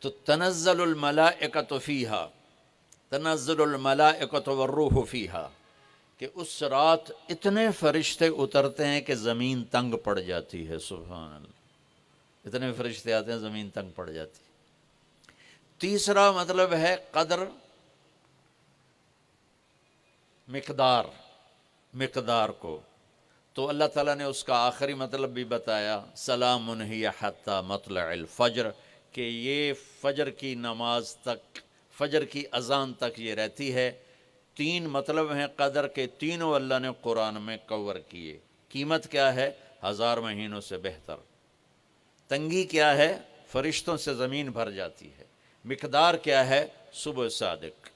تو تنزل الملائکۃ فیہا، تنزل الملائکۃ والروح فیہا، کہ اس رات اتنے فرشتے اترتے ہیں کہ زمین تنگ پڑ جاتی ہے۔ سبحان اللہ، اتنے فرشتے آتے ہیں زمین تنگ پڑ جاتی ہے۔ تیسرا مطلب ہے قدر، مقدار، مقدار کو، تو اللہ تعالیٰ نے اس کا آخری مطلب بھی بتایا، سلام ہی حتی مطلع الفجر، کہ یہ فجر کی نماز تک، فجر کی اذان تک یہ رہتی ہے۔ تین مطلب ہیں قدر کے، تینوں اللہ نے قرآن میں کور کیے۔ قیمت کیا ہے؟ 1000 مہینوں سے بہتر۔ تنگی کیا ہے؟ فرشتوں سے زمین بھر جاتی ہے۔ مقدار کیا ہے؟ صبح صادق۔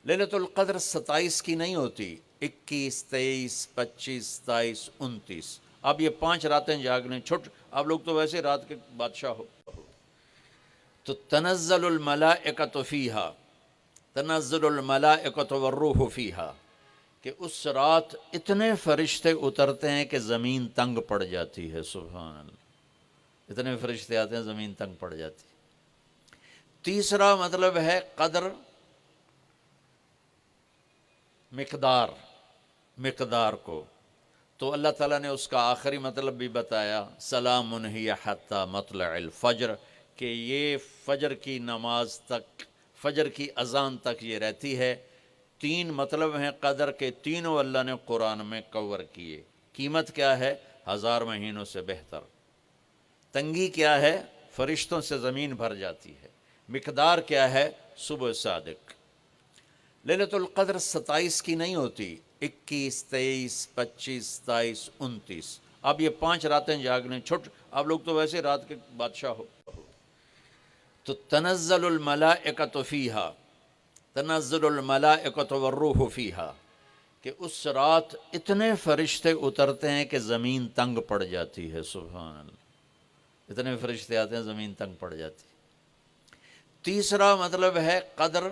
لیلۃ القدر 27 کی نہیں ہوتی، 21، 23، 25، 27، 29۔ اب یہ 5 راتیں جاگنے چھٹ، آپ لوگ تو ویسے رات کے بادشاہ ہو۔ تو تنزل الملائکۃ فیہا، تنزل الملائکۃ والروح فیہا، کہ اس رات اتنے فرشتے اترتے ہیں کہ زمین تنگ پڑ جاتی ہے۔ سبحان اللہ، اتنے فرشتے آتے ہیں زمین تنگ پڑ جاتی ہے۔ تیسرا مطلب ہے قدر، مقدار، مقدار کو، تو اللہ تعالیٰ نے اس کا آخری مطلب بھی بتایا، سلام ہی حتی مطلع الفجر، کہ یہ فجر کی نماز تک، فجر کی اذان تک یہ رہتی ہے۔ تین مطلب ہیں قدر کے، تینوں اللہ نے قرآن میں کور کیے۔ قیمت کیا ہے؟ 1000 مہینوں سے بہتر۔ تنگی کیا ہے؟ فرشتوں سے زمین بھر جاتی ہے۔ مقدار کیا ہے؟ صبح صادق۔ لیلۃ القدر 27 کی نہیں ہوتی، 21، 23، 25، 27، 29۔ اب یہ 5 راتیں جاگنے چھٹ، آپ لوگ تو ویسے رات کے بادشاہ ہو۔ تو تنزل الملائکۃ فیہا، تنزل الملائکۃ والروح فیہا، کہ اس رات اتنے فرشتے اترتے ہیں کہ زمین تنگ پڑ جاتی ہے۔ سبحان اللہ، اتنے فرشتے آتے ہیں زمین تنگ پڑ جاتی ہے۔ تیسرا مطلب ہے قدر،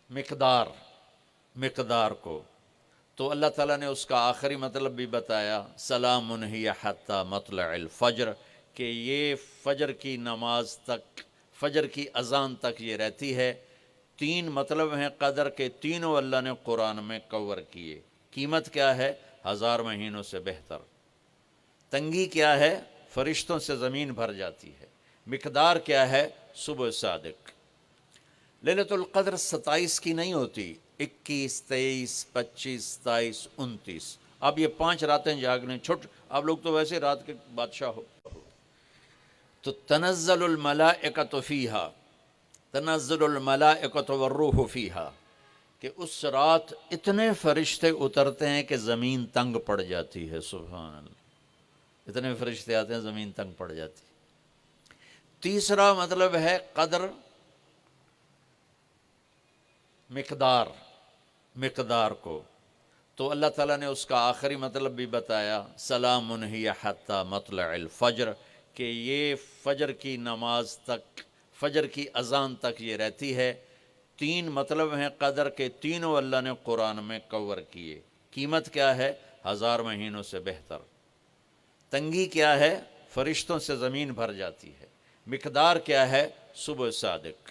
مقدار، مقدار کو، تو اللہ تعالیٰ نے اس کا آخری مطلب بھی بتایا، سلام ہی حتی مطلع الفجر، کہ یہ فجر کی نماز تک، فجر کی اذان تک یہ رہتی ہے۔ تین مطلب ہیں قدر کے، تینوں اللہ نے قرآن میں کور کیے۔ قیمت کیا ہے؟ 1000 مہینوں سے بہتر۔ تنگی کیا ہے؟ فرشتوں سے زمین بھر جاتی ہے۔ مقدار کیا ہے؟ صبح صادق۔ لیلۃ القدر 27 کی نہیں ہوتی، 21، 23، 25، 27، 29۔ اب یہ 5 راتیں جاگنے چھٹ، آپ لوگ تو ویسے رات کے بادشاہ ہو۔ تو تنزل الملائکۃ فیہا، تنزل الملائکۃ والروح فیہا، کہ اس رات اتنے فرشتے اترتے ہیں کہ زمین تنگ پڑ جاتی ہے۔ سبحان اللہ، اتنے فرشتے آتے ہیں زمین تنگ پڑ جاتی ہے۔ تیسرا مطلب ہے قدر، مقدار، مقدار کو، تو اللہ تعالیٰ نے اس کا آخری مطلب بھی بتایا، سلام ہی حتی مطلع الفجر، کہ یہ فجر کی نماز تک، فجر کی اذان تک یہ رہتی ہے۔ تین مطلب ہیں قدر کے، تینوں اللہ نے قرآن میں کور کیے۔ قیمت کیا ہے؟ 1000 مہینوں سے بہتر۔ تنگی کیا ہے؟ فرشتوں سے زمین بھر جاتی ہے۔ مقدار کیا ہے؟ صبح صادق۔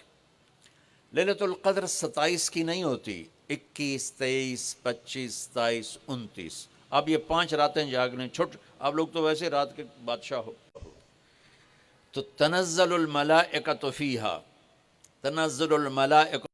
لیلۃ القدر 27 کی نہیں ہوتی، 21، 23، 25، 27، 29۔ اب یہ 5 راتیں جاگنے چھٹ، آپ لوگ تو ویسے رات کے بادشاہ ہو۔ تو تنزل الملائکۃ فیہا، تنزل الملائکۃ